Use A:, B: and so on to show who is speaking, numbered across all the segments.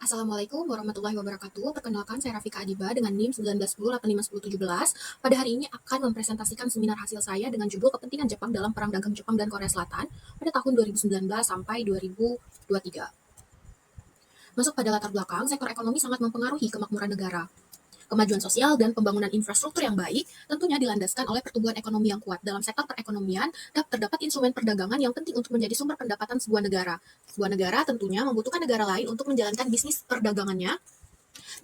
A: Assalamualaikum warahmatullahi wabarakatuh. Perkenalkan, saya Rafika Adiba dengan NIM 1910851017. Pada hari ini akan mempresentasikan seminar hasil saya dengan judul Kepentingan Jepang dalam Perang Dagang Jepang dan Korea Selatan pada tahun 2019 sampai 2023. Masuk pada latar belakang, sektor ekonomi sangat mempengaruhi kemakmuran negara. Kemajuan sosial dan pembangunan infrastruktur yang baik tentunya dilandaskan oleh pertumbuhan ekonomi yang kuat. Dalam sektor perekonomian, terdapat instrumen perdagangan yang penting untuk menjadi sumber pendapatan sebuah negara. Sebuah negara tentunya membutuhkan negara lain untuk menjalankan bisnis perdagangannya,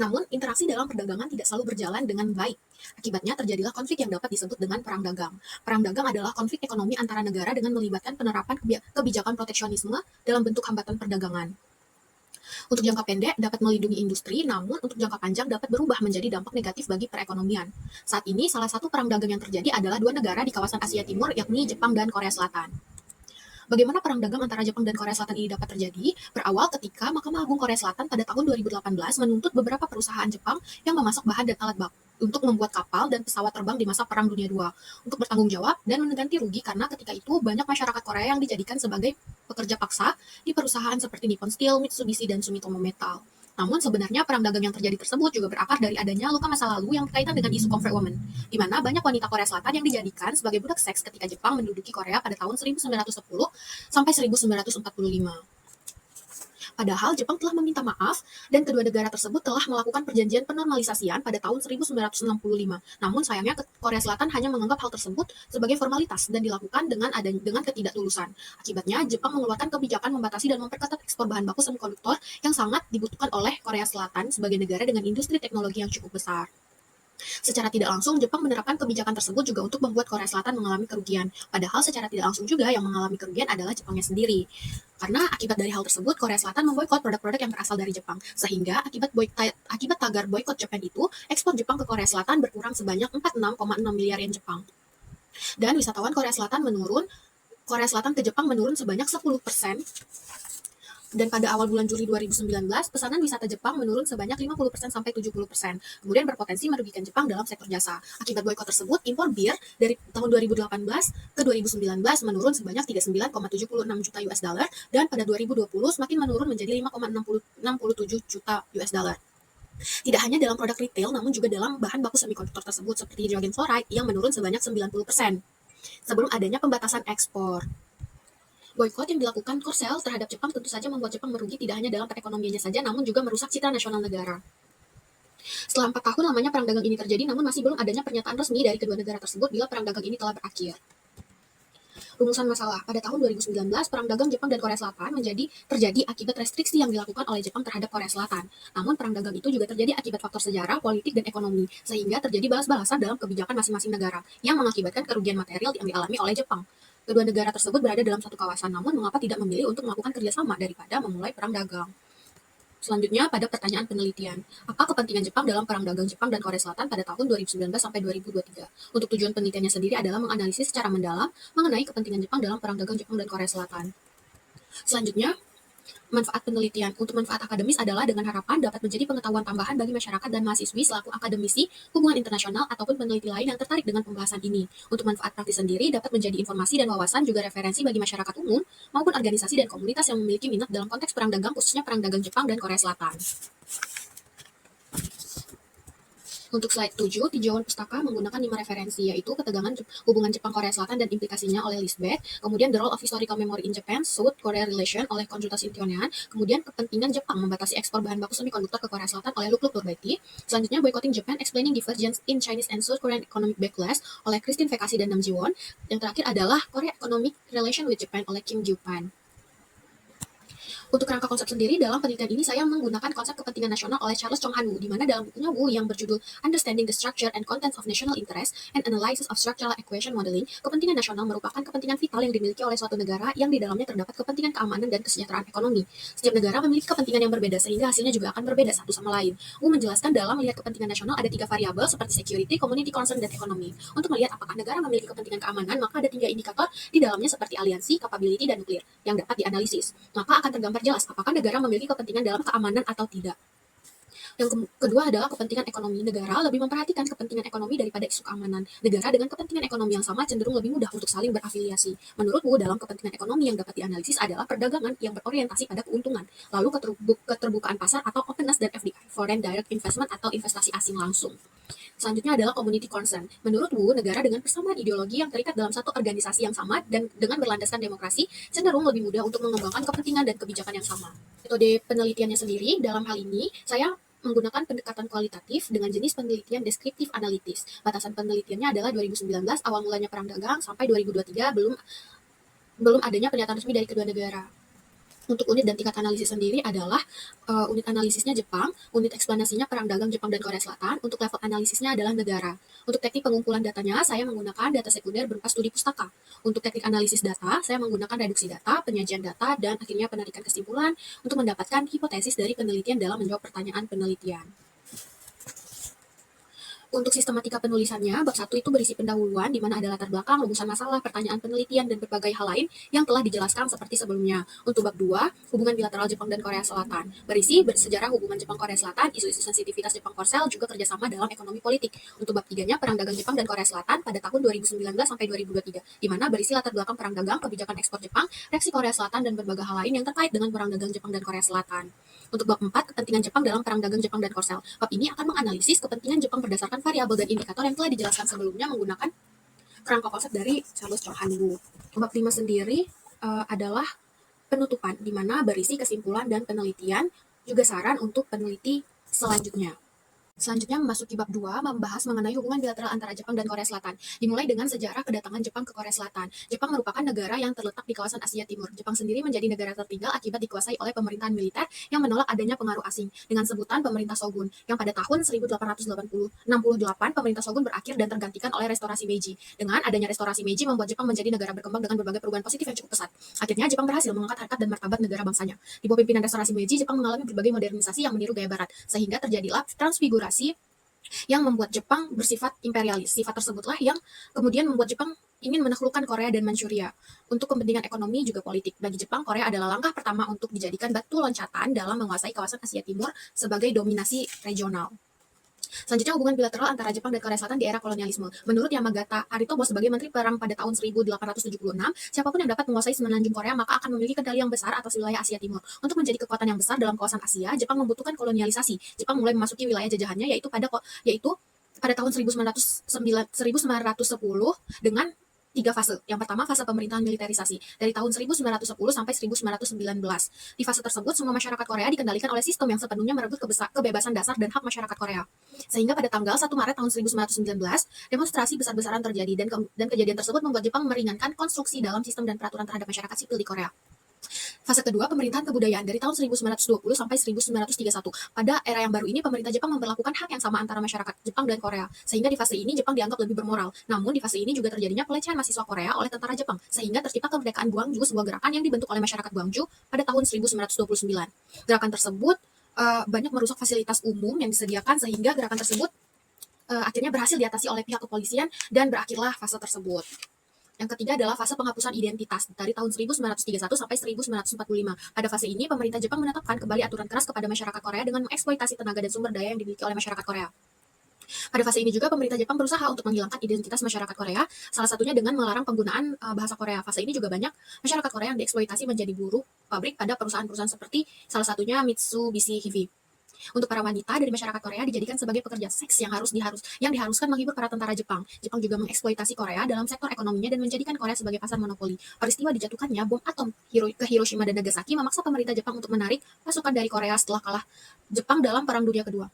A: namun interaksi dalam perdagangan tidak selalu berjalan dengan baik. Akibatnya terjadilah konflik yang dapat disebut dengan perang dagang. Perang dagang adalah konflik ekonomi antara negara dengan melibatkan penerapan kebijakan proteksionisme dalam bentuk hambatan perdagangan. Untuk jangka pendek dapat melindungi industri, namun untuk jangka panjang dapat berubah menjadi dampak negatif bagi perekonomian. Saat ini, salah satu perang dagang yang terjadi adalah dua negara di kawasan Asia Timur, yakni Jepang dan Korea Selatan. Bagaimana perang dagang antara Jepang dan Korea Selatan ini dapat terjadi? Berawal ketika Mahkamah Agung Korea Selatan pada tahun 2018 menuntut beberapa perusahaan Jepang yang memasok bahan dan alat baku untuk membuat kapal dan pesawat terbang di masa Perang Dunia II untuk bertanggung jawab dan mengganti rugi karena ketika itu banyak masyarakat Korea yang dijadikan sebagai pekerja paksa di perusahaan seperti Nippon Steel, Mitsubishi, dan Sumitomo Metal. Namun sebenarnya perang dagang yang terjadi tersebut juga berakar dari adanya luka masa lalu yang berkaitan dengan isu comfort woman, di mana banyak wanita Korea Selatan yang dijadikan sebagai budak seks ketika Jepang menduduki Korea pada tahun 1910 sampai 1945. Padahal Jepang telah meminta maaf dan kedua negara tersebut telah melakukan perjanjian penormalisasian pada tahun 1965. Namun sayangnya Korea Selatan hanya menganggap hal tersebut sebagai formalitas dan dilakukan dengan ketidaktulusan. Akibatnya Jepang mengeluarkan kebijakan membatasi dan memperketat ekspor bahan baku semikonduktor yang sangat dibutuhkan oleh Korea Selatan sebagai negara dengan industri teknologi yang cukup besar. Secara tidak langsung, Jepang menerapkan kebijakan tersebut juga untuk membuat Korea Selatan mengalami kerugian. Padahal secara tidak langsung juga yang mengalami kerugian adalah Jepangnya sendiri. Karena akibat dari hal tersebut, Korea Selatan memboikot produk-produk yang berasal dari Jepang. Sehingga akibat tagar boikot Jepang itu, ekspor Jepang ke Korea Selatan berkurang sebanyak 46,6 miliar yen Jepang. Dan wisatawan Korea Selatan ke Jepang menurun sebanyak 10%. Dan pada awal bulan Juli 2019, pesanan wisata Jepang menurun sebanyak 50% sampai 70%. Kemudian berpotensi merugikan Jepang dalam sektor jasa. Akibat boikot tersebut, impor bir dari tahun 2018 ke 2019 menurun sebanyak 39,76 juta US dollar dan pada 2020 semakin menurun menjadi 5,67 juta US dollar. Tidak hanya dalam produk retail, namun juga dalam bahan baku semikonduktor tersebut seperti hydrogen fluoride yang menurun sebanyak 90% sebelum adanya pembatasan ekspor. Boikot yang dilakukan Korsel terhadap Jepang tentu saja membuat Jepang merugi tidak hanya dalam perekonomiannya saja, namun juga merusak citra nasional negara. Setelah 4 tahun lamanya perang dagang ini terjadi, namun masih belum adanya pernyataan resmi dari kedua negara tersebut bila perang dagang ini telah berakhir. Rumusan masalah, pada tahun 2019, perang dagang Jepang dan Korea Selatan terjadi akibat restriksi yang dilakukan oleh Jepang terhadap Korea Selatan. Namun perang dagang itu juga terjadi akibat faktor sejarah, politik, dan ekonomi, sehingga terjadi balas-balasan dalam kebijakan masing-masing negara, yang mengakibatkan kerugian material yang dialami oleh Jepang. Kedua negara tersebut berada dalam satu kawasan, namun mengapa tidak memilih untuk melakukan kerjasama daripada memulai perang dagang? Selanjutnya, pada pertanyaan penelitian, apa kepentingan Jepang dalam perang dagang Jepang dan Korea Selatan pada tahun 2019 sampai 2023? Untuk tujuan penelitiannya sendiri adalah menganalisis secara mendalam mengenai kepentingan Jepang dalam perang dagang Jepang dan Korea Selatan. Selanjutnya, manfaat penelitian. Untuk manfaat akademis adalah dengan harapan dapat menjadi pengetahuan tambahan bagi masyarakat dan mahasiswi selaku akademisi, hubungan internasional, ataupun peneliti lain yang tertarik dengan pembahasan ini. Untuk manfaat praktis sendiri dapat menjadi informasi dan wawasan juga referensi bagi masyarakat umum maupun organisasi dan komunitas yang memiliki minat dalam konteks perang dagang, khususnya perang dagang Jepang dan Korea Selatan. Untuk slide 7, tinjauan pustaka menggunakan 5 referensi, yaitu Ketegangan Hubungan Jepang-Korea Selatan dan Implikasinya oleh Lisbeth, kemudian The Role of Historical Memory in Japan, South Korea Relation oleh Konsultasi Tionian, kemudian Kepentingan Jepang membatasi ekspor bahan baku semikonduktor ke Korea Selatan oleh Lukluk Nurbaiti, selanjutnya Boycotting Japan, Explaining Divergence in Chinese and South Korean Economic Backlash oleh Christine Vekasi dan Nam Ji-won, yang terakhir adalah Korea Economic Relation with Japan oleh Kim Ju-pan. Untuk kerangka konsep sendiri, dalam penelitian ini saya menggunakan konsep kepentingan nasional oleh Charles Chong Han Woo, di mana dalam bukunya Woo yang berjudul Understanding the Structure and Contents of National Interest and Analysis of Structural Equation Modeling, kepentingan nasional merupakan kepentingan vital yang dimiliki oleh suatu negara yang di dalamnya terdapat kepentingan keamanan dan kesejahteraan ekonomi. Setiap negara memiliki kepentingan yang berbeda, sehingga hasilnya juga akan berbeda satu sama lain. Woo menjelaskan dalam melihat kepentingan nasional ada 3 variabel seperti security, community concern, dan ekonomi. Untuk melihat apakah negara memiliki kepentingan keamanan, maka ada 3 indikator di dalamnya seperti aliansi, capability, dan nuklir yang dapat dianalisis. Maka akan tergambar jelas apakah negara memiliki kepentingan dalam keamanan atau tidak. Yang kedua adalah kepentingan ekonomi. Negara lebih memperhatikan kepentingan ekonomi daripada isu keamanan. Negara dengan kepentingan ekonomi yang sama cenderung lebih mudah untuk saling berafiliasi. Menurutku, dalam kepentingan ekonomi yang dapat dianalisis adalah perdagangan yang berorientasi pada keuntungan, lalu keterbukaan pasar atau openness dan FDI, foreign direct investment atau investasi asing langsung. Selanjutnya adalah community concern. Menurutku, negara dengan persamaan ideologi yang terikat dalam satu organisasi yang sama dan dengan berlandaskan demokrasi cenderung lebih mudah untuk mengembangkan kepentingan dan kebijakan yang sama. Metode penelitiannya sendiri, dalam hal ini, saya menggunakan pendekatan kualitatif dengan jenis penelitian deskriptif analitis. Batasan penelitiannya adalah 2019, awal mulanya perang dagang, sampai 2023 belum adanya pernyataan resmi dari kedua negara. Untuk unit dan tingkat analisis sendiri adalah unit analisisnya Jepang, unit eksplanasinya perang dagang Jepang dan Korea Selatan, untuk level analisisnya adalah negara. Untuk teknik pengumpulan datanya, saya menggunakan data sekunder berupa studi pustaka. Untuk teknik analisis data, saya menggunakan reduksi data, penyajian data, dan akhirnya penarikan kesimpulan untuk mendapatkan hipotesis dari penelitian dalam menjawab pertanyaan penelitian. Untuk sistematika penulisannya, bab 1 itu berisi pendahuluan di mana ada latar belakang, rumusan masalah, pertanyaan penelitian, dan berbagai hal lain yang telah dijelaskan seperti sebelumnya. Untuk bab 2, hubungan bilateral Jepang dan Korea Selatan, berisi bersejarah hubungan Jepang-Korea Selatan, isu-isu sensitivitas Jepang-Korsel, juga kerjasama dalam ekonomi politik. Untuk bab 3-nya, perang dagang Jepang dan Korea Selatan pada tahun 2019 sampai 2023, di mana berisi latar belakang perang dagang, kebijakan ekspor Jepang, reaksi Korea Selatan, dan berbagai hal lain yang terkait dengan perang dagang Jepang dan Korea Selatan. Untuk bab 4, kepentingan Jepang dalam perang dagang Jepang dan Korsel. Bab ini akan menganalisis kepentingan Jepang berdasarkan variabel dan indikator yang telah dijelaskan sebelumnya menggunakan kerangka konsep dari Charles Chong-Han-Woo. Bab 5 sendiri adalah penutupan, di mana berisi kesimpulan dan penelitian, juga saran untuk peneliti selanjutnya. Selanjutnya memasuki bab 2, membahas mengenai hubungan bilateral antara Jepang dan Korea Selatan. Dimulai dengan sejarah kedatangan Jepang ke Korea Selatan. Jepang merupakan negara yang terletak di kawasan Asia Timur. Jepang sendiri menjadi negara tertinggal akibat dikuasai oleh pemerintahan militer yang menolak adanya pengaruh asing, dengan sebutan pemerintah Shogun, yang pada tahun 1868 pemerintah Shogun berakhir dan tergantikan oleh restorasi Meiji. Dengan adanya restorasi Meiji membuat Jepang menjadi negara berkembang dengan berbagai perubahan positif yang cukup pesat. Akhirnya Jepang berhasil mengangkat harkat dan martabat negara bangsanya. Di bawah pimpinan restorasi Meiji, Jepang mengalami berbagai modernisasi yang meniru gaya barat, sehingga terjadilah transfigurasi yang membuat Jepang bersifat imperialis. Sifat tersebutlah yang kemudian membuat Jepang ingin menaklukkan Korea dan Manchuria. Untuk kepentingan ekonomi juga politik. Bagi Jepang, Korea adalah langkah pertama untuk dijadikan batu loncatan dalam menguasai kawasan Asia Timur sebagai dominasi regional. Selanjutnya, hubungan bilateral antara Jepang dan Korea Selatan di era kolonialisme. Menurut Yamagata Aritomo sebagai Menteri Perang pada tahun 1876, siapapun yang dapat menguasai semenanjung Korea maka akan memiliki kendali yang besar atas wilayah Asia Timur. Untuk menjadi kekuatan yang besar dalam kawasan Asia, Jepang membutuhkan kolonialisasi. Jepang mulai memasuki wilayah jajahannya yaitu pada tahun 1910 dengan 3 fase. Yang pertama, fase pemerintahan militerisasi dari tahun 1910 sampai 1919. Di fase tersebut, semua masyarakat Korea dikendalikan oleh sistem yang sepenuhnya merebut kebebasan dasar dan hak masyarakat Korea. Sehingga pada tanggal 1 Maret tahun 1919, demonstrasi besar-besaran terjadi dan kejadian tersebut membuat Jepang meringankan konstruksi dalam sistem dan peraturan terhadap masyarakat sipil di Korea. Fase kedua, pemerintahan kebudayaan dari tahun 1920 sampai 1931. Pada era yang baru ini, pemerintah Jepang memperlakukan hak yang sama antara masyarakat Jepang dan Korea, sehingga di fase ini Jepang dianggap lebih bermoral. Namun di fase ini juga terjadinya pelecehan mahasiswa Korea oleh tentara Jepang, sehingga tercipta kemerdekaan Gwangju, sebuah gerakan yang dibentuk oleh masyarakat Gwangju pada tahun 1929. Gerakan tersebut banyak merusak fasilitas umum yang disediakan, sehingga gerakan tersebut akhirnya berhasil diatasi oleh pihak kepolisian dan berakhirlah fase tersebut. Yang ketiga adalah fase penghapusan identitas dari tahun 1931 sampai 1945. Pada fase ini, pemerintah Jepang menetapkan kembali aturan keras kepada masyarakat Korea dengan mengeksploitasi tenaga dan sumber daya yang dimiliki oleh masyarakat Korea. Pada fase ini juga pemerintah Jepang berusaha untuk menghilangkan identitas masyarakat Korea, salah satunya dengan melarang penggunaan bahasa Korea. Fase ini juga banyak masyarakat Korea yang dieksploitasi menjadi buruh pabrik pada perusahaan-perusahaan seperti salah satunya Mitsubishi Heavy. Untuk para wanita dari masyarakat Korea dijadikan sebagai pekerja seks yang diharuskan menghibur para tentara Jepang. Jepang juga mengeksploitasi Korea dalam sektor ekonominya dan menjadikan Korea sebagai pasar monopoli. Peristiwa dijatuhkannya bom atom ke Hiroshima dan Nagasaki memaksa pemerintah Jepang untuk menarik pasukan dari Korea setelah kalah Jepang dalam Perang Dunia Kedua.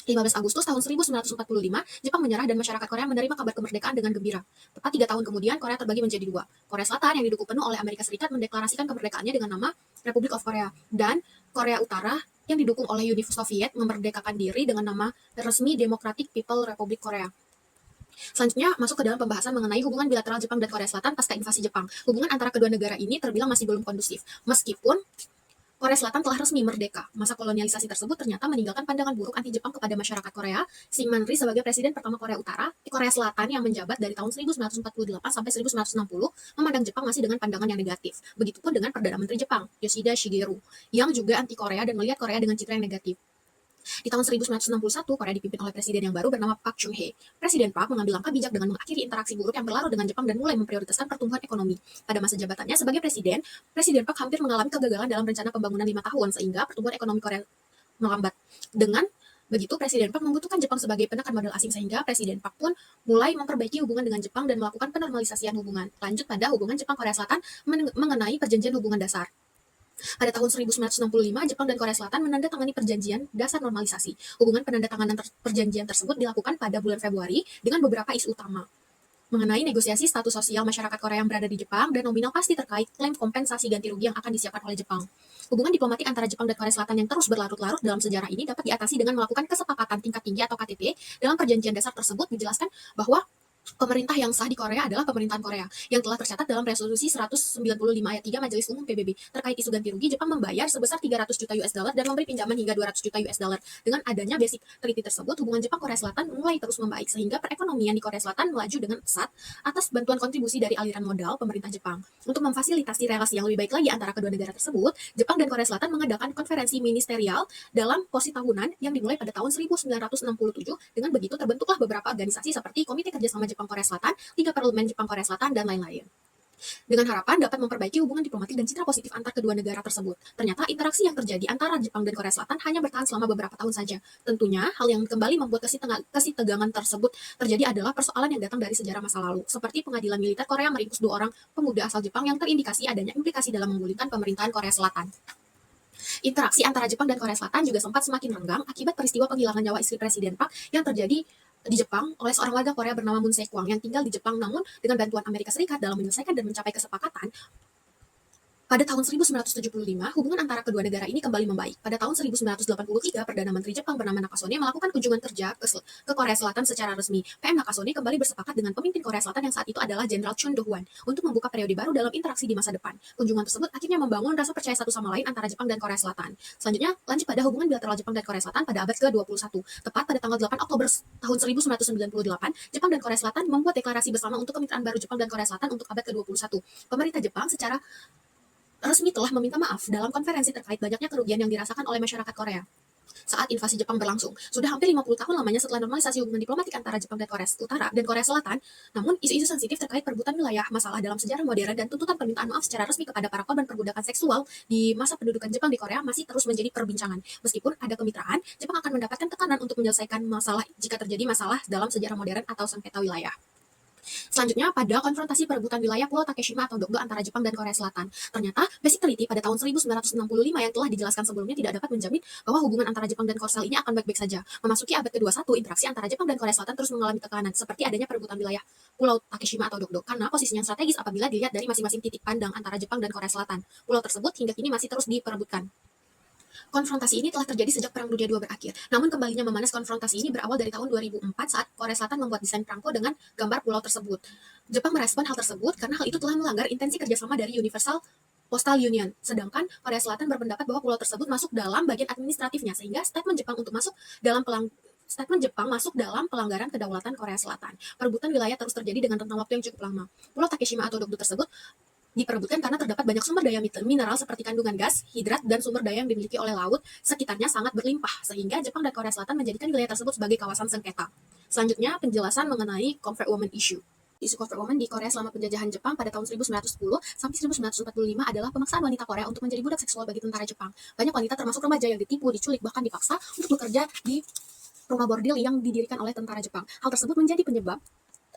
A: 15 Agustus tahun 1945, Jepang menyerah dan masyarakat Korea menerima kabar kemerdekaan dengan gembira. Tepat 3 tahun kemudian, Korea terbagi menjadi 2. Korea Selatan yang didukung penuh oleh Amerika Serikat mendeklarasikan kemerdekaannya dengan nama Republic of Korea, dan Korea Utara yang didukung oleh Uni Soviet memerdekakan diri dengan nama resmi Democratic People Republic Korea. Selanjutnya masuk ke dalam pembahasan mengenai hubungan bilateral Jepang dan Korea Selatan pasca invasi Jepang. Hubungan antara kedua negara ini terbilang masih belum kondusif, meskipun Korea Selatan telah resmi merdeka. Masa kolonialisasi tersebut ternyata meninggalkan pandangan buruk anti-Jepang kepada masyarakat Korea. Syngman Rhee sebagai presiden pertama Korea Utara, Korea Selatan yang menjabat dari tahun 1948 sampai 1960, memandang Jepang masih dengan pandangan yang negatif. Begitupun dengan Perdana Menteri Jepang, Yoshida Shigeru, yang juga anti-Korea dan melihat Korea dengan citra yang negatif. Di tahun 1961, Korea dipimpin oleh presiden yang baru bernama Park Chung-hee. Presiden Park mengambil langkah bijak dengan mengakhiri interaksi buruk yang berlarut dengan Jepang dan mulai memprioritaskan pertumbuhan ekonomi. Pada masa jabatannya sebagai presiden, Presiden Park hampir mengalami kegagalan dalam rencana pembangunan 5 tahun sehingga pertumbuhan ekonomi Korea melambat. Dengan begitu, Presiden Park membutuhkan Jepang sebagai penekan modal asing sehingga Presiden Park pun mulai memperbaiki hubungan dengan Jepang dan melakukan penormalisasian hubungan. Lanjut pada hubungan Jepang-Korea Selatan mengenai perjanjian hubungan dasar. Pada tahun 1965, Jepang dan Korea Selatan menandatangani perjanjian dasar normalisasi. Hubungan penandatanganan perjanjian tersebut dilakukan pada bulan Februari dengan beberapa isu utama mengenai negosiasi status sosial masyarakat Korea yang berada di Jepang dan nominal pasti terkait klaim kompensasi ganti rugi yang akan disiapkan oleh Jepang. Hubungan diplomatik antara Jepang dan Korea Selatan yang terus berlarut-larut dalam sejarah ini dapat diatasi dengan melakukan kesepakatan tingkat tinggi atau KTT. Dalam perjanjian dasar tersebut dijelaskan bahwa pemerintah yang sah di Korea adalah pemerintahan Korea yang telah tercatat dalam resolusi 195 ayat 3 Majelis Umum PBB. Terkait isu ganti rugi, Jepang membayar sebesar 300 juta US dollar dan memberi pinjaman hingga 200 juta US dollar. Dengan adanya basic treaty tersebut, hubungan Jepang Korea Selatan mulai terus membaik sehingga perekonomian di Korea Selatan melaju dengan pesat atas bantuan kontribusi dari aliran modal pemerintah Jepang. Untuk memfasilitasi relasi yang lebih baik lagi antara kedua negara tersebut, Jepang dan Korea Selatan mengadakan konferensi ministerial dalam posisi tahunan yang dimulai pada tahun 1967. Dengan begitu terbentuklah beberapa organisasi seperti Komite Kerjasama Jepang Korea Selatan, Liga Parlemen Jepang Korea Selatan, dan lain-lain. Dengan harapan dapat memperbaiki hubungan diplomatik dan citra positif antar kedua negara tersebut. Ternyata interaksi yang terjadi antara Jepang dan Korea Selatan hanya bertahan selama beberapa tahun saja. Tentunya hal yang kembali membuat kesitegangan tersebut terjadi adalah persoalan yang datang dari sejarah masa lalu, seperti pengadilan militer Korea meringkus 2 orang pemuda asal Jepang yang terindikasi adanya implikasi dalam menggulingkan pemerintahan Korea Selatan. Interaksi antara Jepang dan Korea Selatan juga sempat semakin renggang akibat peristiwa penghilangan nyawa istri Presiden Park yang terjadi di Jepang oleh seorang warga Korea bernama Moon Se-kwang yang tinggal di Jepang, namun dengan bantuan Amerika Serikat dalam menyelesaikan dan mencapai kesepakatan. Pada tahun 1975, hubungan antara kedua negara ini kembali membaik. Pada tahun 1983, Perdana Menteri Jepang bernama Nakasone melakukan kunjungan kerja ke Korea Selatan secara resmi. PM Nakasone kembali bersepakat dengan pemimpin Korea Selatan yang saat itu adalah Jenderal Chun Do-hwan untuk membuka periode baru dalam interaksi di masa depan. Kunjungan tersebut akhirnya membangun rasa percaya satu sama lain antara Jepang dan Korea Selatan. Selanjutnya, lanjut pada hubungan bilateral Jepang dan Korea Selatan pada abad ke-21. Tepat pada tanggal 8 Oktober tahun 1998, Jepang dan Korea Selatan membuat deklarasi bersama untuk kemitraan baru Jepang dan Korea Selatan untuk abad ke-21. Pemerintah Jepang secara resmi telah meminta maaf dalam konferensi terkait banyaknya kerugian yang dirasakan oleh masyarakat Korea saat invasi Jepang berlangsung. Sudah hampir 50 tahun lamanya setelah normalisasi hubungan diplomatik antara Jepang dan Korea Utara dan Korea Selatan, namun isu-isu sensitif terkait perebutan wilayah, masalah dalam sejarah modern, dan tuntutan permintaan maaf secara resmi kepada para korban perbudakan seksual di masa pendudukan Jepang di Korea masih terus menjadi perbincangan. Meskipun ada kemitraan, Jepang akan mendapatkan tekanan untuk menyelesaikan masalah jika terjadi masalah dalam sejarah modern atau sengketa wilayah. Selanjutnya, pada konfrontasi perebutan wilayah Pulau Takeshima atau Dokdo antara Jepang dan Korea Selatan. Ternyata, basic treaty pada tahun 1965 yang telah dijelaskan sebelumnya tidak dapat menjamin bahwa hubungan antara Jepang dan Korsel ini akan baik-baik saja. Memasuki abad ke-21, interaksi antara Jepang dan Korea Selatan terus mengalami tekanan, seperti adanya perebutan wilayah Pulau Takeshima atau Dokdo, karena posisinya strategis apabila dilihat dari masing-masing titik pandang antara Jepang dan Korea Selatan. Pulau tersebut hingga kini masih terus diperebutkan. Konfrontasi ini telah terjadi sejak Perang Dunia II berakhir. Namun kembalinya memanas konfrontasi ini berawal dari tahun 2004 saat Korea Selatan membuat desain perangko dengan gambar pulau tersebut. Jepang merespon hal tersebut karena hal itu telah melanggar intensi kerjasama dari Universal Postal Union. Sedangkan Korea Selatan berpendapat bahwa pulau tersebut masuk dalam bagian administratifnya, sehingga statement Jepang masuk dalam pelanggaran kedaulatan Korea Selatan. Perebutan wilayah terus terjadi dengan rentang waktu yang cukup lama. Pulau Takeshima atau Dokdo tersebut diperebutkan karena terdapat banyak sumber daya mineral seperti kandungan gas, hidrat, dan sumber daya yang dimiliki oleh laut sekitarnya sangat berlimpah, sehingga Jepang dan Korea Selatan menjadikan wilayah tersebut sebagai kawasan sengketa. Selanjutnya, penjelasan mengenai Comfort Woman Issue. Isu Comfort Woman di Korea selama penjajahan Jepang pada tahun 1910 sampai 1945 adalah pemaksaan wanita Korea untuk menjadi budak seksual bagi tentara Jepang. Banyak wanita termasuk remaja yang ditipu, diculik, bahkan dipaksa untuk bekerja di rumah bordil yang didirikan oleh tentara Jepang. Hal tersebut menjadi penyebab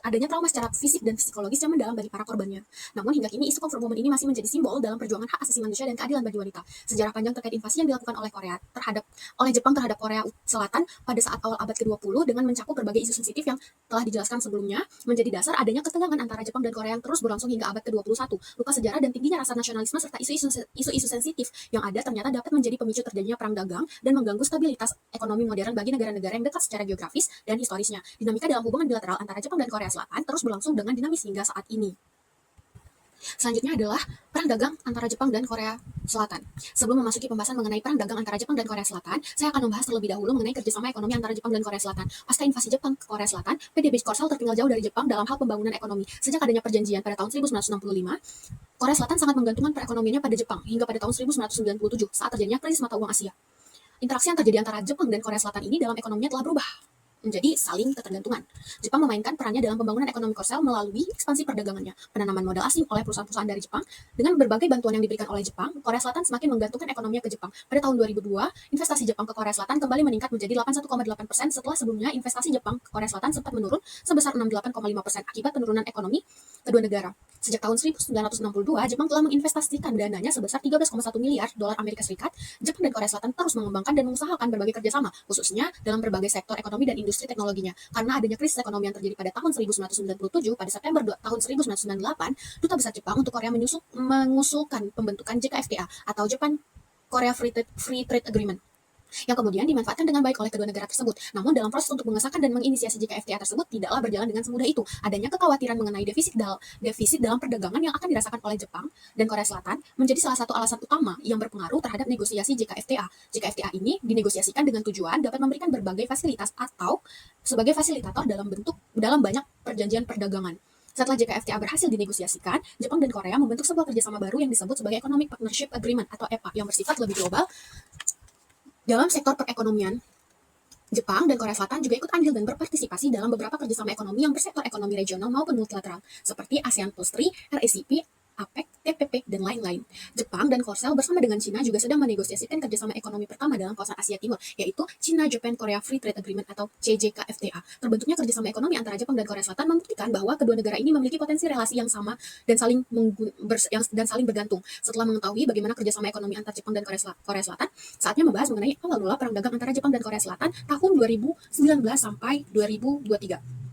A: adanya trauma secara fisik dan psikologis yang mendalam bagi para korbannya. Namun hingga kini isu Comfort Woman ini masih menjadi simbol dalam perjuangan hak asasi manusia dan keadilan bagi wanita. Sejarah panjang terkait invasi yang dilakukan oleh Jepang terhadap Korea Selatan pada saat awal abad ke-20 dengan mencakup berbagai isu sensitif yang telah dijelaskan sebelumnya menjadi dasar adanya ketegangan antara Jepang dan Korea yang terus berlangsung hingga abad ke-21. Luka sejarah dan tingginya rasa nasionalisme serta isu-isu sensitif yang ada ternyata dapat menjadi pemicu terjadinya perang dagang dan mengganggu stabilitas ekonomi modern bagi negara-negara yang dekat secara geografis dan historisnya. Dinamika dalam hubungan bilateral antara Jepang dan Korea Selatan terus berlangsung dengan dinamis hingga saat ini. Selanjutnya adalah perang dagang antara Jepang dan Korea Selatan. Sebelum memasuki pembahasan mengenai perang dagang antara Jepang dan Korea Selatan, saya akan membahas terlebih dahulu mengenai kerjasama ekonomi antara Jepang dan Korea Selatan. Pasca invasi Jepang ke Korea Selatan, PDB Korsel tertinggal jauh dari Jepang dalam hal pembangunan ekonomi. Sejak adanya perjanjian pada tahun 1965, Korea Selatan sangat menggantungkan perekonomiannya pada Jepang hingga pada tahun 1997 saat terjadinya krisis mata uang Asia. Interaksi yang terjadi antara Jepang dan Korea Selatan ini dalam ekonominya telah berubah menjadi saling ketergantungan. Jepang memainkan perannya dalam pembangunan ekonomi Korsel melalui ekspansi perdagangannya, penanaman modal asing oleh perusahaan-perusahaan dari Jepang. Dengan berbagai bantuan yang diberikan oleh Jepang, Korea Selatan semakin menggantungkan ekonominya ke Jepang. Pada tahun 2002, investasi Jepang ke Korea Selatan kembali meningkat menjadi 81,8% setelah sebelumnya investasi Jepang ke Korea Selatan sempat menurun sebesar 68,5% akibat penurunan ekonomi kedua negara. Sejak tahun 1962, Jepang telah menginvestasikan dananya sebesar 13,1 miliar dolar Amerika Serikat. Jepang dan Korea Selatan terus mengembangkan dan mengusahakan berbagai kerjasama, khususnya dalam berbagai sektor ekonomi dan industri teknologinya. Karena adanya krisis ekonomi yang terjadi pada tahun 1997, pada September tahun 1998, Duta Besar Jepang untuk Korea mengusulkan pembentukan JKFTA atau Japan Korea Free Trade Agreement, yang kemudian dimanfaatkan dengan baik oleh kedua negara tersebut. Namun dalam proses untuk mengesahkan dan menginisiasi JKFTA tersebut tidaklah berjalan dengan semudah itu. Adanya kekhawatiran mengenai defisit dalam perdagangan yang akan dirasakan oleh Jepang dan Korea Selatan menjadi salah satu alasan utama yang berpengaruh terhadap negosiasi JKFTA. JKFTA ini dinegosiasikan dengan tujuan dapat memberikan berbagai fasilitas atau sebagai fasilitator dalam banyak perjanjian perdagangan. Setelah JKFTA berhasil dinegosiasikan, Jepang dan Korea membentuk sebuah kerjasama baru yang disebut sebagai Economic Partnership Agreement atau EPA yang bersifat lebih global. Dalam sektor perekonomian, Jepang dan Korea Selatan juga ikut andil dan berpartisipasi dalam beberapa kerjasama ekonomi yang bersektor ekonomi regional maupun multilateral, seperti ASEAN Plus 3, RCEP, APEC, TPP, dan lain-lain. Jepang dan Korsel bersama dengan Cina juga sedang menegosiasikan kerjasama ekonomi pertama dalam kawasan Asia Timur, yaitu China-Japan-Korea Free Trade Agreement atau CJKFTA. Terbentuknya kerjasama ekonomi antara Jepang dan Korea Selatan membuktikan bahwa kedua negara ini memiliki potensi relasi yang sama dan saling bergantung. Setelah mengetahui bagaimana kerjasama ekonomi antara Jepang dan Korea Selatan, saatnya membahas mengenai awal mula perang dagang antara Jepang dan Korea Selatan tahun 2019 sampai 2023.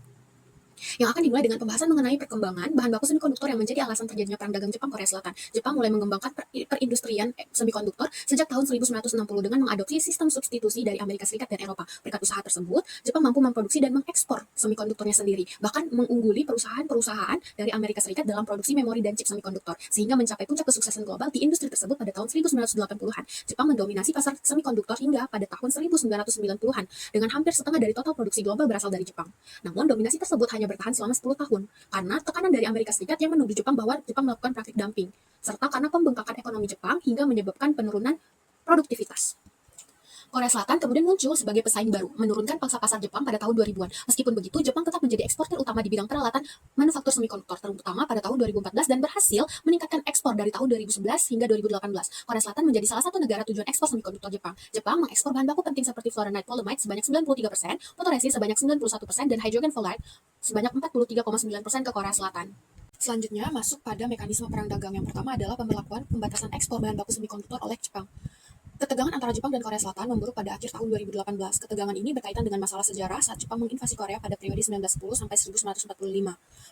A: Yang akan dimulai dengan pembahasan mengenai perkembangan bahan baku semikonduktor yang menjadi alasan terjadinya perang dagang Jepang Korea Selatan. Jepang mulai mengembangkan perindustrian semikonduktor sejak tahun 1960 dengan mengadopsi sistem substitusi dari Amerika Serikat dan Eropa. Berkat usaha tersebut, Jepang mampu memproduksi dan mengekspor semikonduktornya sendiri, bahkan mengungguli perusahaan-perusahaan dari Amerika Serikat dalam produksi memori dan chip semikonduktor, sehingga mencapai puncak kesuksesan global di industri tersebut pada tahun 1980-an. Jepang mendominasi pasar semikonduktor hingga pada tahun 1990-an, dengan hampir setengah dari total produksi global berasal dari Jepang. Namun, dominasi tersebut hanya bertahan selama 10 tahun karena tekanan dari Amerika Serikat yang menuduh Jepang bahwa Jepang melakukan praktik dumping, serta karena pembengkakan ekonomi Jepang hingga menyebabkan penurunan produktivitas. Korea Selatan kemudian muncul sebagai pesaing baru, menurunkan pangsa pasar Jepang pada tahun 2000-an. Meskipun begitu, Jepang tetap menjadi eksportir utama di bidang peralatan manufaktur semikonduktor, terutama pada tahun 2014 dan berhasil meningkatkan ekspor dari tahun 2011 hingga 2018. Korea Selatan menjadi salah satu negara tujuan ekspor semikonduktor Jepang. Jepang mengekspor bahan baku penting seperti fluoride polyamide sebanyak 93%, fotoresin sebanyak 91%, dan hydrogen fluoride sebanyak 43,9% ke Korea Selatan. Selanjutnya, masuk pada mekanisme perang dagang. Yang pertama adalah pemberlakuan pembatasan ekspor bahan baku semikonduktor oleh Jepang. Ketegangan antara Jepang dan Korea Selatan memburuk pada akhir tahun 2018. Ketegangan ini berkaitan dengan masalah sejarah saat Jepang menginvasi Korea pada periode 1910 sampai 1945.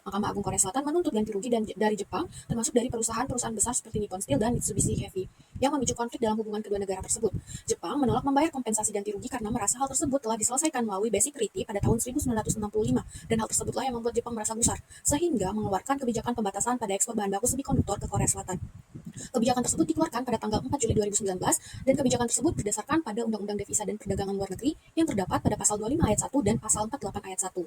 A: Mahkamah Agung Korea Selatan menuntut ganti rugi dari Jepang, termasuk dari perusahaan-perusahaan besar seperti Nippon Steel dan Mitsubishi Heavy, yang memicu konflik dalam hubungan kedua negara tersebut. Jepang menolak membayar kompensasi ganti rugi karena merasa hal tersebut telah diselesaikan melalui Basic Treaty pada tahun 1965, dan hal tersebutlah yang membuat Jepang merasa gusar, sehingga mengeluarkan kebijakan pembatasan pada ekspor bahan baku semikonduktor ke Korea Selatan. Kebijakan tersebut dikeluarkan pada tanggal 4 Juli 2019, dan kebijakan tersebut berdasarkan pada Undang-Undang Devisa dan Perdagangan Luar Negeri yang terdapat pada pasal 25 ayat 1 dan pasal 48 ayat 1.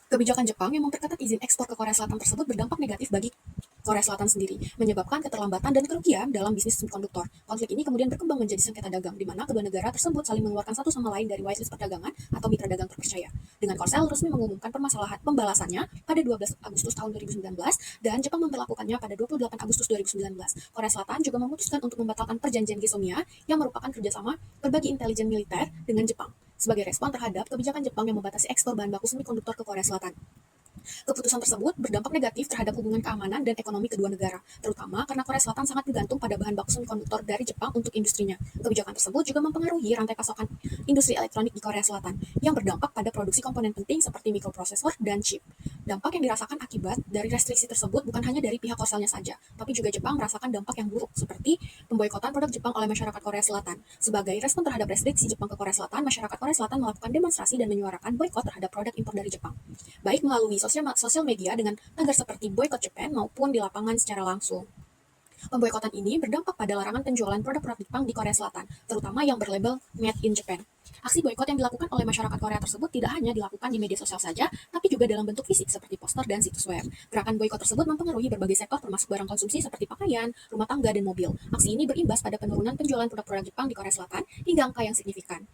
A: Kebijakan Jepang yang memperketat izin ekspor ke Korea Selatan tersebut berdampak negatif bagi Korea Selatan sendiri, menyebabkan keterlambatan dan kerugian dalam bisnis semikonduktor. Konflik ini kemudian berkembang menjadi sengketa dagang, di mana kedua negara tersebut saling mengeluarkan satu sama lain dari whitelist perdagangan atau mitra dagang terpercaya. Dengan Korsel resmi mengumumkan permasalahan pembalasannya pada 12 Agustus tahun 2019, dan Jepang memperlakukannya pada 28 Agustus 2019. Korea Selatan juga memutuskan untuk membatalkan perjanjian Gesomia yang merupakan kerjasama berbagi intelijen militer dengan Jepang, sebagai respon terhadap kebijakan Jepang yang membatasi ekspor bahan baku semikonduktor ke Korea Selatan. Keputusan tersebut berdampak negatif terhadap hubungan keamanan dan ekonomi kedua negara, terutama karena Korea Selatan sangat bergantung pada bahan baku semikonduktor dari Jepang untuk industrinya. Kebijakan tersebut juga mempengaruhi rantai pasokan industri elektronik di Korea Selatan, yang berdampak pada produksi komponen penting seperti mikroprosesor dan chip. Dampak yang dirasakan akibat dari restriksi tersebut bukan hanya dari pihak Korselnya saja, tapi juga Jepang merasakan dampak yang buruk, seperti pemboikotan produk Jepang oleh masyarakat Korea Selatan. Sebagai respon terhadap restriksi Jepang ke Korea Selatan, masyarakat Korea Selatan melakukan demonstrasi dan menyuarakan boikot terhadap produk impor dari Jepang, baik melalui sosial media dengan tagar seperti Boycott Japan maupun di lapangan secara langsung. Pemboikotan ini berdampak pada larangan penjualan produk-produk Jepang di Korea Selatan, terutama yang berlabel Made in Japan. Aksi boikot yang dilakukan oleh masyarakat Korea tersebut tidak hanya dilakukan di media sosial saja, tapi juga dalam bentuk fisik seperti poster dan situs web. Gerakan boikot tersebut mempengaruhi berbagai sektor termasuk barang konsumsi seperti pakaian, rumah tangga, dan mobil. Aksi ini berimbas pada penurunan penjualan produk-produk Jepang di Korea Selatan hingga angka yang signifikan.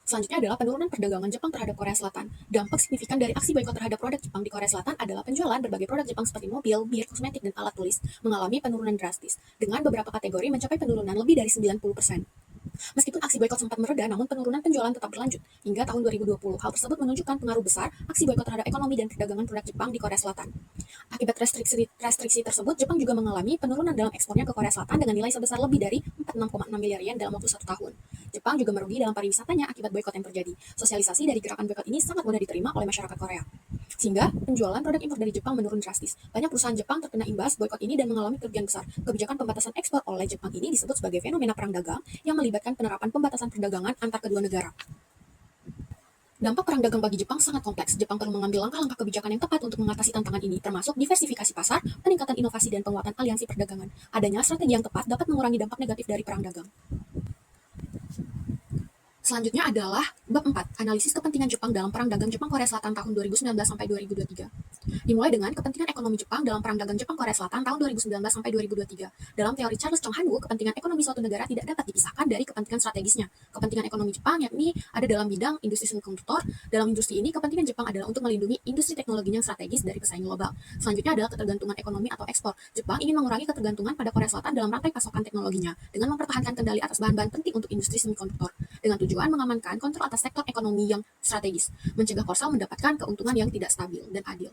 A: Selanjutnya adalah penurunan perdagangan Jepang terhadap Korea Selatan. Dampak signifikan dari aksi boikot terhadap produk Jepang di Korea Selatan adalah penjualan berbagai produk Jepang seperti mobil, bir, kosmetik, dan alat tulis mengalami penurunan drastis, dengan beberapa kategori mencapai penurunan lebih dari 90%. Meskipun aksi boikot sempat mereda, namun penurunan penjualan tetap berlanjut hingga tahun 2020. Hal tersebut menunjukkan pengaruh besar aksi boikot terhadap ekonomi dan perdagangan produk Jepang di Korea Selatan. Akibat restriksi tersebut, Jepang juga mengalami penurunan dalam ekspornya ke Korea Selatan dengan nilai sebesar lebih dari 46,6 miliar yen dalam waktu 1 tahun. Jepang juga merugi dalam pariwisatanya akibat boikot yang terjadi. Sosialisasi dari gerakan boikot ini sangat mudah diterima oleh masyarakat Korea, sehingga penjualan produk impor dari Jepang menurun drastis. Banyak perusahaan Jepang terkena imbas boikot ini dan mengalami kerugian besar. Kebijakan pembatasan ekspor oleh Jepang ini disebut sebagai fenomena perang dagang yang melibatkan penerapan pembatasan perdagangan antar kedua negara. Dampak perang dagang bagi Jepang sangat kompleks. Jepang perlu mengambil langkah-langkah kebijakan yang tepat untuk mengatasi tantangan ini, termasuk diversifikasi pasar, peningkatan inovasi, dan penguatan aliansi perdagangan. Adanya strategi yang tepat dapat mengurangi dampak negatif dari perang dagang. Selanjutnya adalah bab 4, analisis kepentingan Jepang dalam perang dagang Jepang Korea Selatan tahun 2019 sampai 2023. Dimulai dengan kepentingan ekonomi Jepang dalam perang dagang Jepang Korea Selatan tahun 2019 sampai 2023. Dalam teori Charles Chong Han-woo, kepentingan ekonomi suatu negara tidak dapat dipisahkan dari kepentingan strategisnya. Kepentingan ekonomi Jepang yakni ada dalam bidang industri semikonduktor. Dalam industri ini, kepentingan Jepang adalah untuk melindungi industri teknologinya yang strategis dari pesaing global. Selanjutnya adalah ketergantungan ekonomi atau ekspor. Jepang ingin mengurangi ketergantungan pada Korea Selatan dalam rantai pasokan teknologinya dengan mempertahankan kendali atas bahan-bahan penting untuk industri semikonduktor, dengan tujuan mengamankan kontrol atas sektor ekonomi yang strategis, mencegah Korsel mendapatkan keuntungan yang tidak stabil dan adil.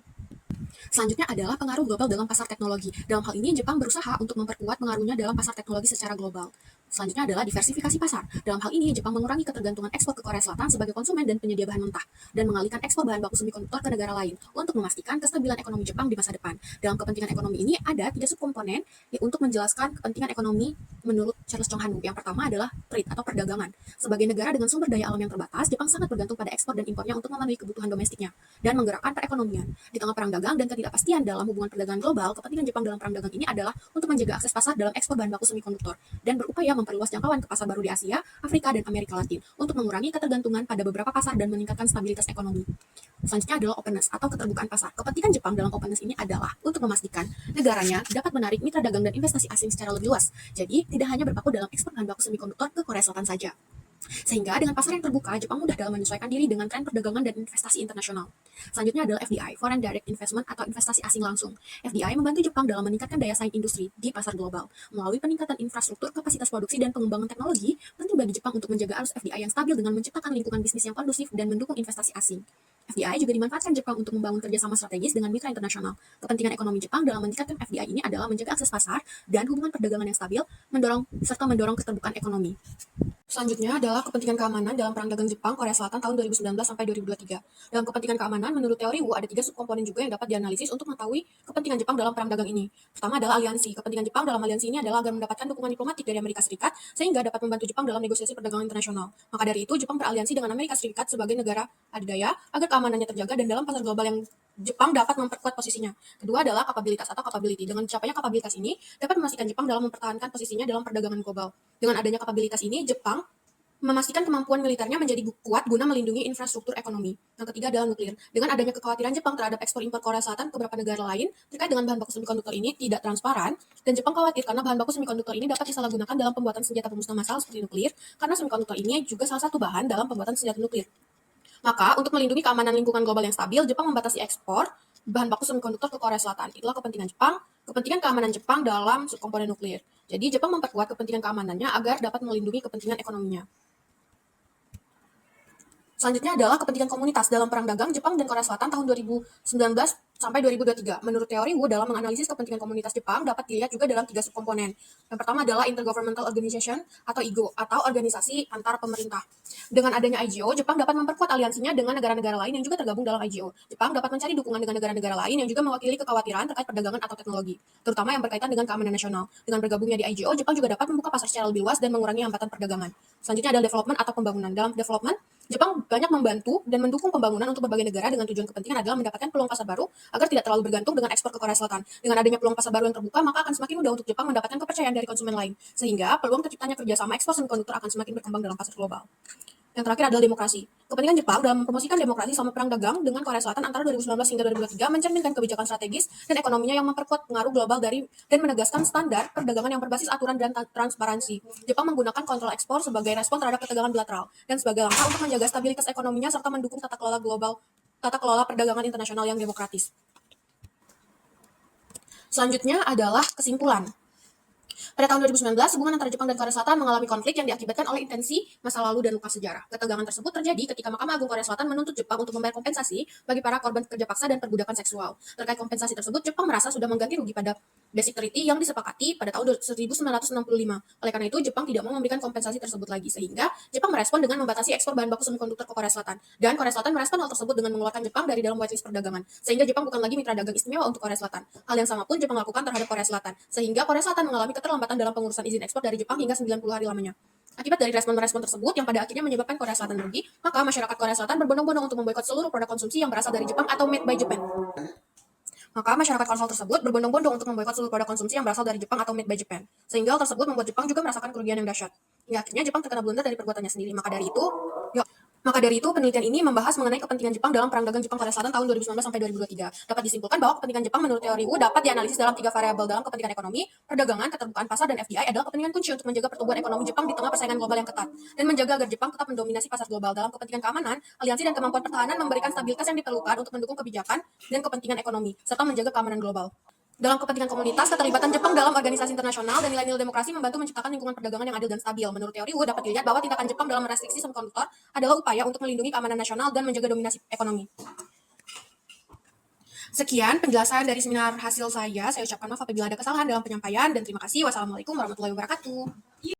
A: Selanjutnya adalah pengaruh global dalam pasar teknologi. Dalam hal ini, Jepang berusaha untuk memperkuat pengaruhnya dalam pasar teknologi secara global. Selanjutnya adalah diversifikasi pasar. Dalam hal ini, Jepang mengurangi ketergantungan ekspor ke Korea Selatan sebagai konsumen dan penyedia bahan mentah, dan mengalihkan ekspor bahan baku semikonduktor ke negara lain untuk memastikan kestabilan ekonomi Jepang di masa depan. Dalam kepentingan ekonomi ini ada 3 subkomponen untuk menjelaskan kepentingan ekonomi menurut Charles Chong Han-woo. Yang pertama adalah trade atau perdagangan. Sebagai negara dengan sumber daya alam yang terbatas, Jepang sangat bergantung pada ekspor dan impornya untuk memenuhi kebutuhan domestiknya dan menggerakkan perekonomian. Di tengah perang dagang dan ketidakpastian dalam hubungan perdagangan global, kepentingan Jepang dalam perang dagang ini adalah untuk menjaga akses pasar dalam ekspor bahan baku semikonduktor dan berupaya memperluas jangkauan ke pasar baru di Asia, Afrika, dan Amerika Latin untuk mengurangi ketergantungan pada beberapa pasar dan meningkatkan stabilitas ekonomi. Selanjutnya adalah openness atau keterbukaan pasar. Kepentingan Jepang dalam openness ini adalah untuk memastikan negaranya dapat menarik mitra dagang dan investasi asing secara lebih luas. Jadi, tidak hanya berpaku dalam ekspor bahan baku semikonduktor ke Korea Selatan saja. Sehingga dengan pasar yang terbuka, Jepang mudah dalam menyesuaikan diri dengan tren perdagangan dan investasi internasional. Selanjutnya adalah FDI, Foreign Direct Investment atau investasi asing langsung. FDI membantu Jepang dalam meningkatkan daya saing industri di pasar global. Melalui peningkatan infrastruktur, kapasitas produksi, dan pengembangan teknologi, penting bagi Jepang untuk menjaga arus FDI yang stabil dengan menciptakan lingkungan bisnis yang kondusif dan mendukung investasi asing. FDI juga dimanfaatkan Jepang untuk membangun kerjasama strategis dengan mitra internasional. Kepentingan ekonomi Jepang dalam meningkatkan FDI ini adalah menjaga akses pasar dan hubungan perdagangan yang stabil, mendorong keterbukaan ekonomi. Selanjutnya adalah kepentingan keamanan dalam perang dagang Jepang Korea Selatan tahun 2019 sampai 2023. Dalam kepentingan keamanan, menurut teori Wu ada 3 subkomponen juga yang dapat dianalisis untuk mengetahui kepentingan Jepang dalam perang dagang ini. Pertama adalah aliansi. Kepentingan Jepang dalam aliansi ini adalah agar mendapatkan dukungan diplomatik dari Amerika Serikat sehingga dapat membantu Jepang dalam negosiasi perdagangan internasional. Maka dari itu, Jepang beraliansi dengan Amerika Serikat sebagai negara adidaya agar keamanannya terjaga dan dalam pasar global yang Jepang dapat memperkuat posisinya. Kedua adalah kapabilitas atau capability. Dengan capainya kapabilitas ini dapat memastikan Jepang dalam mempertahankan posisinya dalam perdagangan global. Dengan adanya kapabilitas ini, Jepang memastikan kemampuan militernya menjadi kuat guna melindungi infrastruktur ekonomi. Yang ketiga adalah nuklir. Dengan adanya kekhawatiran Jepang terhadap ekspor impor Korea Selatan ke beberapa negara lain terkait dengan bahan baku semikonduktor ini tidak transparan, dan Jepang khawatir karena bahan baku semikonduktor ini dapat disalahgunakan dalam pembuatan senjata pemusnah massal seperti nuklir, karena semikonduktor ini juga salah satu bahan dalam pembuatan senjata nuklir. Maka, untuk melindungi keamanan lingkungan global yang stabil, Jepang membatasi ekspor bahan baku semikonduktor ke Korea Selatan. Itulah kepentingan Jepang, kepentingan keamanan Jepang dalam subkomponen nuklir. Jadi, Jepang memperkuat kepentingan keamanannya agar dapat melindungi kepentingan ekonominya. Selanjutnya adalah kepentingan komunitas dalam perang dagang Jepang dan Korea Selatan tahun 2019 sampai 2023. Menurut teori Wu, dalam menganalisis kepentingan komunitas Jepang dapat dilihat juga dalam 3 subkomponen. Yang pertama adalah Intergovernmental Organization atau IGO atau organisasi antar pemerintah. Dengan adanya IGO, Jepang dapat memperkuat aliansinya dengan negara-negara lain yang juga tergabung dalam IGO. Jepang dapat mencari dukungan dengan negara-negara lain yang juga mewakili kekhawatiran terkait perdagangan atau teknologi, terutama yang berkaitan dengan keamanan nasional. Dengan bergabungnya di IGO, Jepang juga dapat membuka pasar secara lebih luas dan mengurangi hambatan perdagangan. Selanjutnya adalah development atau pembangunan. Dalam development, Jepang banyak membantu dan mendukung pembangunan untuk berbagai negara dengan tujuan kepentingan adalah mendapatkan peluang pasar baru agar tidak terlalu bergantung dengan ekspor ke Korea Selatan. Dengan adanya peluang pasar baru yang terbuka, maka akan semakin mudah untuk Jepang mendapatkan kepercayaan dari konsumen lain, sehingga peluang terciptanya kerjasama ekspor semikonduktor akan semakin berkembang dalam pasar global. Yang terakhir adalah demokrasi. Kepentingan Jepang dalam mempromosikan demokrasi selama perang dagang dengan Korea Selatan antara 2019 hingga 2023 mencerminkan kebijakan strategis dan ekonominya yang memperkuat pengaruh global dan menegaskan standar perdagangan yang berbasis aturan dan transparansi. Jepang menggunakan kontrol ekspor sebagai respon terhadap ketegangan bilateral dan sebagai langkah untuk menjaga stabilitas ekonominya serta mendukung tata kelola perdagangan internasional yang demokratis. Selanjutnya adalah kesimpulan. Pada tahun 2019, hubungan antara Jepang dan Korea Selatan mengalami konflik yang diakibatkan oleh intensi masa lalu dan luka sejarah. Ketegangan tersebut terjadi ketika Mahkamah Agung Korea Selatan menuntut Jepang untuk membayar kompensasi bagi para korban kerja paksa dan perbudakan seksual. Terkait kompensasi tersebut, Jepang merasa sudah mengganti rugi pada Basic Treaty yang disepakati pada tahun 1965. Oleh karena itu, Jepang tidak mau memberikan kompensasi tersebut lagi, sehingga Jepang merespon dengan membatasi ekspor bahan baku semikonduktor ke Korea Selatan. Dan Korea Selatan merespon hal tersebut dengan mengeluarkan Jepang dari dalam whitelist perdagangan, sehingga Jepang bukan lagi mitra dagang istimewa untuk Korea Selatan. Hal yang sama pun Jepang lakukan terhadap Korea Selatan, sehingga Korea Selatan mengalami keterlambatan dalam pengurusan izin ekspor dari Jepang hingga 90 hari lamanya. Akibat dari respon-respon tersebut yang pada akhirnya menyebabkan Korea Selatan rugi, maka masyarakat Korea Selatan berbondong-bondong untuk memboikot seluruh produk konsumsi yang berasal dari Jepang atau made by Japan. Maka masyarakat konsol tersebut berbondong-bondong untuk memboikot seluruh produk konsumsi yang berasal dari Jepang atau made by Japan. Sehingga hal tersebut membuat Jepang juga merasakan kerugian yang dahsyat. Hingga akhirnya Jepang terkena blunder dari perbuatannya sendiri. Maka dari itu, penelitian ini membahas mengenai kepentingan Jepang dalam perang dagang Jepang Korea Selatan tahun 2019 sampai 2023. Dapat disimpulkan bahwa kepentingan Jepang menurut teori Wu dapat dianalisis dalam 3 variabel dalam kepentingan ekonomi, perdagangan, keterbukaan pasar, dan FDI adalah kepentingan kunci untuk menjaga pertumbuhan ekonomi Jepang di tengah persaingan global yang ketat, dan menjaga agar Jepang tetap mendominasi pasar global. Dalam kepentingan keamanan, aliansi dan kemampuan pertahanan memberikan stabilitas yang diperlukan untuk mendukung kebijakan dan kepentingan ekonomi, serta menjaga keamanan global. Dalam kepentingan komunitas, keterlibatan Jepang dalam organisasi internasional dan nilai-nilai demokrasi membantu menciptakan lingkungan perdagangan yang adil dan stabil. Menurut teori Wu, dapat dilihat bahwa tindakan Jepang dalam merestriksi semikonduktor adalah upaya untuk melindungi keamanan nasional dan menjaga dominasi ekonomi. Sekian penjelasan dari seminar hasil saya. Saya ucapkan maaf apabila ada kesalahan dalam penyampaian dan terima kasih. Wassalamualaikum warahmatullahi wabarakatuh.